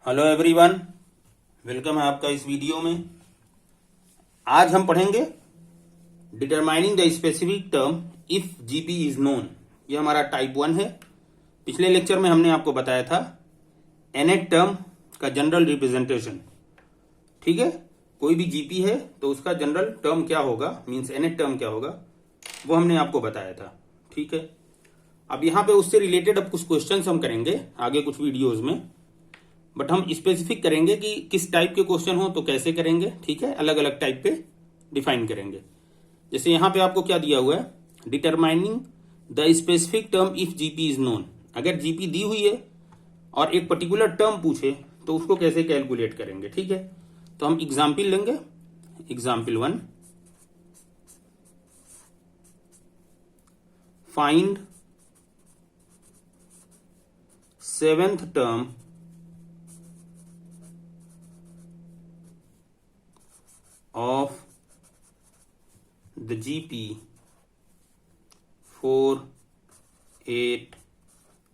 Hello everyone, welcome है आपका इस वीडियो में। आज हम पढ़ेंगे determining the specific term if GP is known. ये हमारा टाइप 1 है। पिछले लेक्चर में हमने आपको बताया था nth टर्म का जनरल रिप्रेजेंटेशन। ठीक है, कोई भी जीपी है तो उसका जनरल टर्म क्या होगा, मीन्स nth टर्म क्या होगा, वो हमने आपको बताया था। ठीक है, अब यहाँ पे उससे रिलेटेड अब कुछ क्वेश्चंस हम करेंगे आगे कुछ वीडियोज में, बट हम स्पेसिफिक करेंगे कि किस टाइप के क्वेश्चन हो तो कैसे करेंगे। ठीक है, अलग अलग टाइप पे डिफाइन करेंगे। जैसे यहां पे आपको क्या दिया हुआ है, determining the specific term if GP is known. अगर जीपी दी हुई है और एक पर्टिकुलर टर्म पूछे तो उसको कैसे कैलकुलेट करेंगे। ठीक है, तो हम एग्जाम्पल लेंगे। Example 1, find seventh term of the GP 4, 8,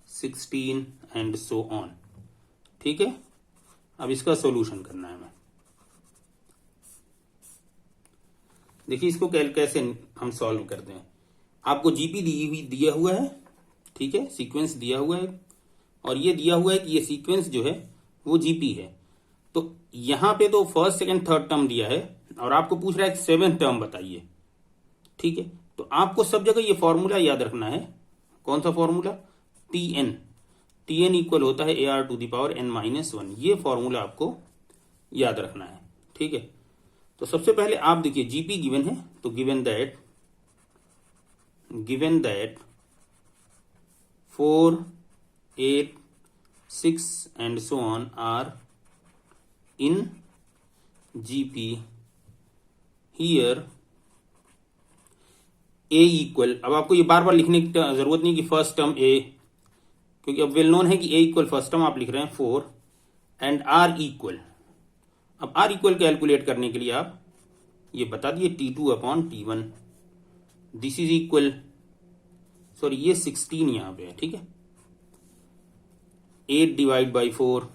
16 and so on। ठीक है, अब इसका सॉल्यूशन करना है हमें। देखिए इसको कैसे हम सॉल्व करते हैं। आपको जीपी दिया हुआ है, ठीक है, सीक्वेंस दिया हुआ है और ये दिया हुआ है कि ये सीक्वेंस जो है वो जीपी है। तो यहां पे तो फर्स्ट सेकंड थर्ड टर्म दिया है और आपको पूछ रहा है सेवेंथ टर्म बताइए। ठीक है, तो आपको सब जगह ये फॉर्मूला याद रखना है। कौन सा फॉर्मूला? टी एन इक्वल होता है AR to the power n-1। ये फॉर्मूला आपको याद रखना है। ठीक है, तो सबसे पहले आप देखिए जीपी गिवन है, तो given that 4, 8, 6 and so on are in GP here a equal. अब आपको ये बार बार लिखने की जरूरत नहीं कि फर्स्ट टर्म ए, क्योंकि अब वेल नोन है कि ए इक्वल फर्स्ट टर्म आप लिख रहे हैं 4 एंड आर इक्वल। अब आर इक्वल कैलकुलेट करने के लिए आप ये बता दिए T2/T1। This is equal, sorry ये 16 यहां पे है। ठीक है, 8 डिवाइड बाई 4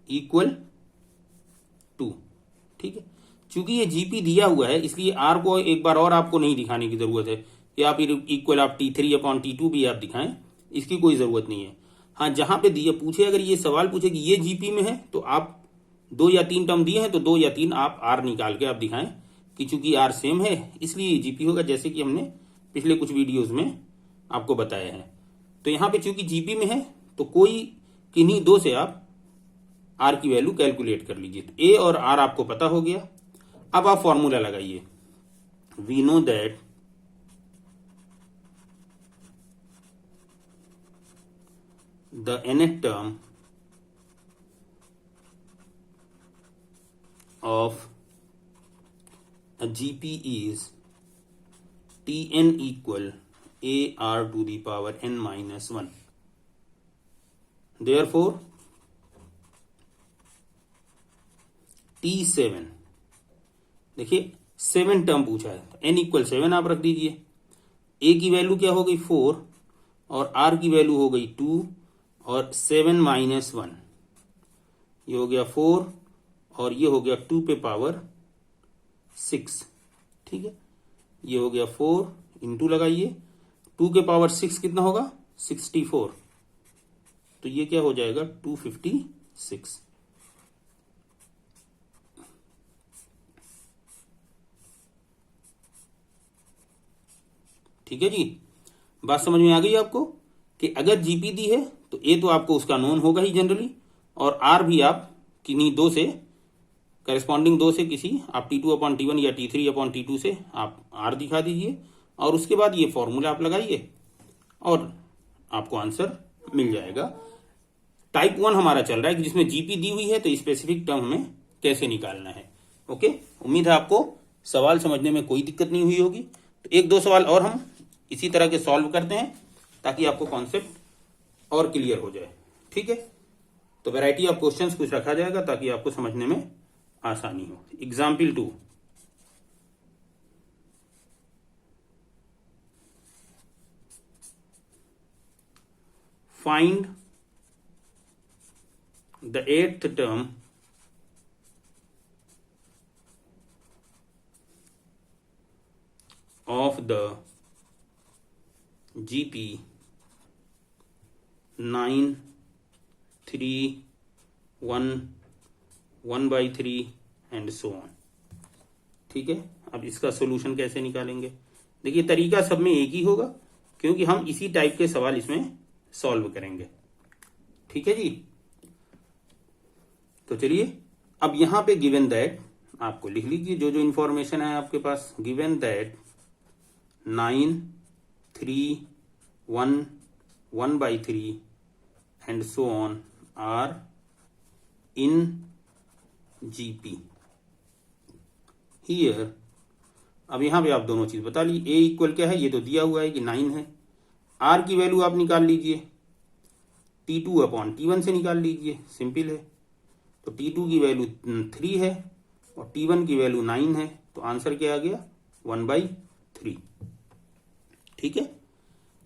इक्वल 2। ठीक है, चूंकि ये जीपी दिया हुआ है इसलिए आर को एक बार और आपको नहीं दिखाने की जरूरत है कि आप इक्वल आप T3/T2 भी आप दिखाएं, इसकी कोई जरूरत नहीं है। हाँ, जहां पे दिए पूछे, अगर ये सवाल पूछे कि ये जीपी में है तो आप 2 या 3 टर्म दिए हैं तो 2 या 3 आप आर निकाल के आप दिखाएं कि चूंकि आर सेम है इसलिए ये जीपी होगा, जैसे कि हमने पिछले कुछ वीडियोज में आपको बताया है। तो यहां पे चूंकि जीपी में है तो कोई किन्हीं दो से आप आर की वैल्यू कैलकुलेट कर लीजिए। तो ए और आर आपको पता हो गया। अब आप फॉर्मूला लगाइए। We know that the nth term of a GP is Tn equal AR to the power n-1। Therefore T7, देखिए 7 टर्म पूछा है तो n इक्वल 7 आप रख दीजिए। a की वैल्यू क्या हो गई 4 और r की वैल्यू हो गई 2 और 7-1, ये हो गया 4 और ये हो गया 2 पे पावर 6। ठीक है, ये हो गया 4 इंटू लगाइए 2 के पावर 6 कितना होगा 64, तो ये क्या हो जाएगा 256। ठीक है जी, बात समझ में आ गई आपको कि अगर जीपी दी है तो ए तो आपको उसका नोन होगा ही जनरली, और आर भी आप किन्हीं दो से करेस्पॉन्डिंग दो से किसी आप T2/T1 या T3/T2 से आप आर दिखा दीजिए और उसके बाद ये फॉर्मूला आप लगाइए और आपको आंसर मिल जाएगा। टाइप 1 हमारा चल रहा है कि जिसमें जीपी दी हुई है तो स्पेसिफिक टर्म हमें कैसे निकालना है। ओके, उम्मीद है आपको सवाल समझने में कोई दिक्कत नहीं हुई होगी। तो एक दो सवाल और हम इसी तरह के सॉल्व करते हैं ताकि आपको कॉन्सेप्ट और क्लियर हो जाए। ठीक है, तो वैरायटी ऑफ क्वेश्चंस कुछ रखा जाएगा ताकि आपको समझने में आसानी हो। Example 2, find the eighth term of the GP 9, 3, 1, 1/3 and so on. ठीक है, अब इसका सोल्यूशन कैसे निकालेंगे? देखिए तरीका सब में एक ही होगा, क्योंकि हम इसी टाइप के सवाल इसमें सॉल्व करेंगे। ठीक है जी, तो चलिए अब यहां पे गिवन दैट आपको लिख लीजिए जो जो इंफॉर्मेशन है आपके पास। Given that 9, 3, 1, 1/3 and so on are in GP. Here अब यहां पे आप दोनों चीज बता ली। ए इक्वल क्या है, ये तो दिया हुआ है कि 9 है। आर की वैल्यू आप निकाल लीजिए, T2 अपॉन T1 से निकाल लीजिए, सिंपल है। तो T2 की वैल्यू 3 है और T1 की वैल्यू 9 है, तो आंसर क्या आ गया 1/3। ठीक है,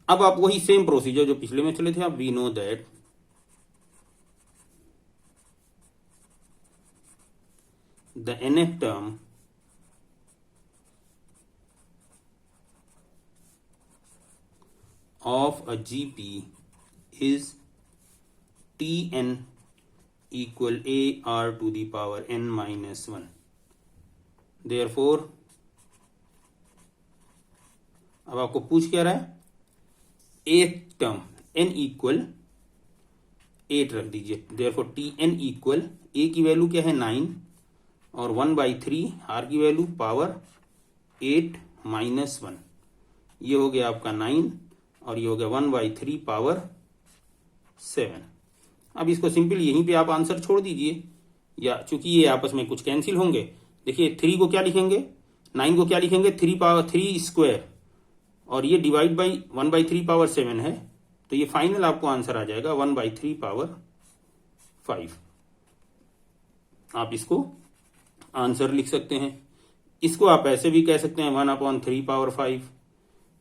अब आप वही सेम प्रोसीजर जो पिछले में चले थे, आप we know that the nth term of a GP is Tn equal AR to the power n minus 1. Therefore, अब आपको पूछ क्या रहा है, एथ टर्म n इक्वल 8 रख दीजिए। Therefore Tn इक्वल a की वैल्यू क्या है 9 और 1/3, r की वैल्यू पावर 8 माइनस 1, ये हो गया आपका 9 और ये हो गया 1/3 पावर 7। अब इसको सिंपल यहीं पे आप आंसर छोड़ दीजिए, या चूंकि ये आपस में कुछ कैंसिल होंगे। देखिए 3 को क्या लिखेंगे, 9 को क्या लिखेंगे 3 पावर 3 स्क्वायर, और ये डिवाइड बाई 1/3 पावर 7 है, तो ये फाइनल आपको आंसर आ जाएगा 1/3 पावर 5। आप इसको आंसर लिख सकते हैं। इसको आप ऐसे भी कह सकते हैं 1/3 पावर 5,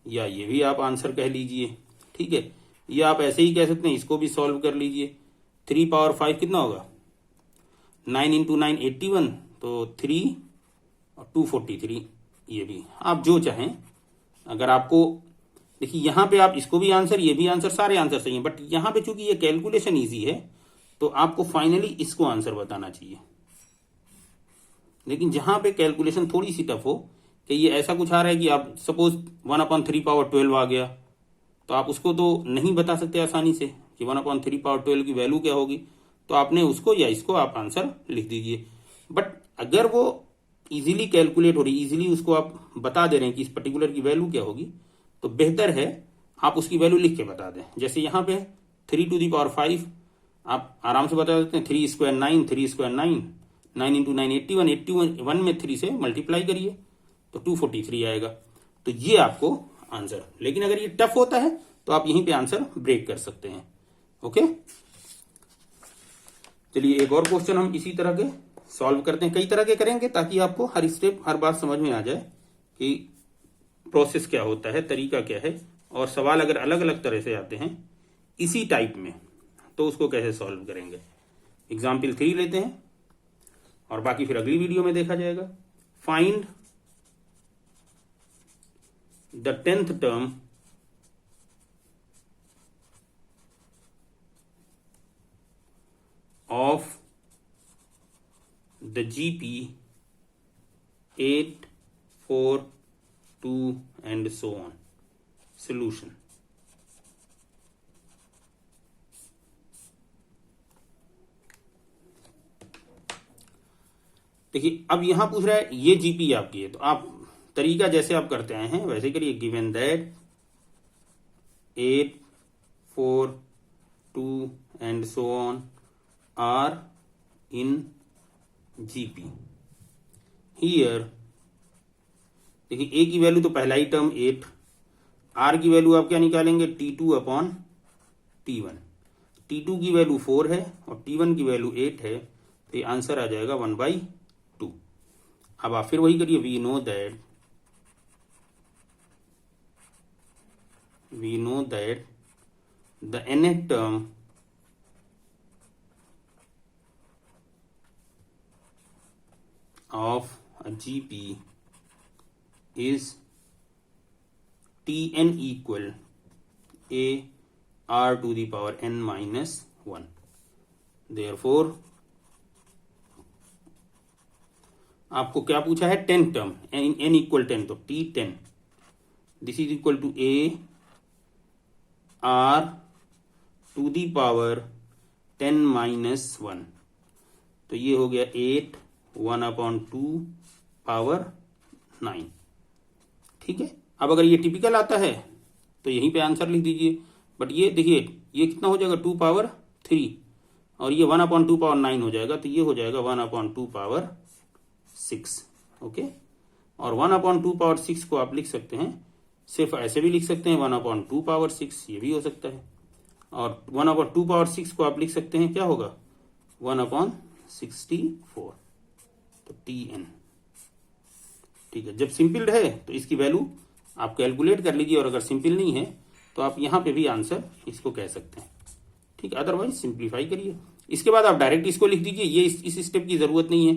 या ये भी आप आंसर कह लीजिए। ठीक है, ये आप ऐसे ही कह सकते हैं, इसको भी सॉल्व कर लीजिए। 3 पावर 5 कितना होगा, 9 इंटू 9 81, तो 3 और 243, ये भी आप जो चाहें। अगर आपको देखिए यहां पे आप इसको भी आंसर, ये भी आंसर, सारे आंसर सही है, बट यहां पे चूंकि ये कैलकुलेशन इजी है तो आपको फाइनली इसको आंसर बताना चाहिए। लेकिन जहां पे कैलकुलेशन थोड़ी सी टफ हो, कि ये ऐसा कुछ आ रहा है कि आप सपोज 1/3 पावर 12 आ गया, तो आप उसको तो नहीं बता सकते आसानी से कि 1/3 पावर 12 की वैल्यू क्या होगी, तो आपने उसको या इसको आप आंसर लिख दीजिए। बट अगर वो इजीली कैलकुलेट हो रही, इजीली उसको आप बता दे रहे हैं कि इस पर्टिकुलर की वैल्यू क्या होगी, तो बेहतर है आप उसकी वैल्यू लिख के बता दें। जैसे यहाँ पे 3⁵, आप आराम से बता देते हैं 3 स्क्वायर 9, 3 स्क्वायर 9, 9 इंटू 9 81, 81 में 3 से मल्टीप्लाई करिए तो 243 आएगा। तो ये आपको आंसर। लेकिन अगर ये टफ होता है तो आप यहीं पे आंसर ब्रेक कर सकते हैं। ओके, चलिए एक और क्वेश्चन हम इसी तरह के सॉल्व करते हैं। कई तरह के करेंगे ताकि आपको हर स्टेप, हर बात समझ में आ जाए कि प्रोसेस क्या होता है, तरीका क्या है, और सवाल अगर अलग अलग तरह से आते हैं इसी टाइप में तो उसको कैसे सॉल्व करेंगे। एग्जाम्पल 3 लेते हैं और बाकी फिर अगली वीडियो में देखा जाएगा। Find the 10th term of the GP 8, 4, 2 and so on. Solution. देखिए अब यहां पूछ रहा है ये जीपी आपकी है, तो आप तरीका जैसे आप करते आए हैं वैसे करिए। Given that 8, 4, 2 and so on are in GP. Here देखिए ए की वैल्यू तो पहला ही टर्म 8, आर की वैल्यू आप क्या निकालेंगे T2 अपॉन T1। T2 की वैल्यू 4 है और T1 की वैल्यू 8 है, तो ये आंसर आ जाएगा 1/2। अब आप फिर वही करिए। We know that the nth term of GP is Tn equal a r to the power n minus 1. Therefore आपको क्या पूछा है? 10 टर्म, n equal 10, तो T10 this is equal to a r to the power 10 minus 1. तो ये हो गया 8 1/2 power 9. ठीक है, अब अगर ये टिपिकल आता है तो यहीं पे आंसर लिख दीजिए. बट ये देखिए, ये कितना हो जाएगा? 2 पावर 3, और ये 1/2 पावर 9 हो जाएगा, तो ये हो जाएगा 1/2 पावर 6. ओके, और 1/2 पावर 6 को आप लिख सकते हैं, सिर्फ ऐसे भी लिख सकते हैं 1/2 पावर 6, ये भी हो सकता है. और 1/2 पावर 6 को आप लिख सकते हैं, क्या होगा? 1/64. तो Tn. ठीक है, जब सिंपल रहे तो इसकी वैल्यू आप कैलकुलेट कर लीजिए, और अगर सिंपल नहीं है तो आप यहां पे भी आंसर इसको कह सकते हैं. ठीक है, अदरवाइज सिंप्लीफाई करिए. इसके बाद आप डायरेक्ट इसको लिख दीजिए, ये इस स्टेप की जरूरत नहीं है.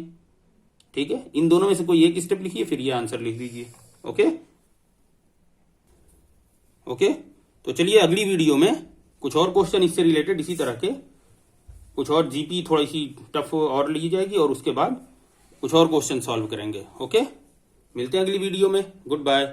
ठीक है, इन दोनों में से कोई एक स्टेप लिखिए, फिर ये आंसर लिख दीजिए. ओके ओके, तो चलिए अगली वीडियो में कुछ और क्वेश्चन इससे रिलेटेड, इसी तरह के कुछ और जीपी थोड़ी सी टफ और ली जाएगी, और उसके बाद कुछ और क्वेश्चन सॉल्व करेंगे. ओके, मिलते हैं अगली वीडियो में. Good bye.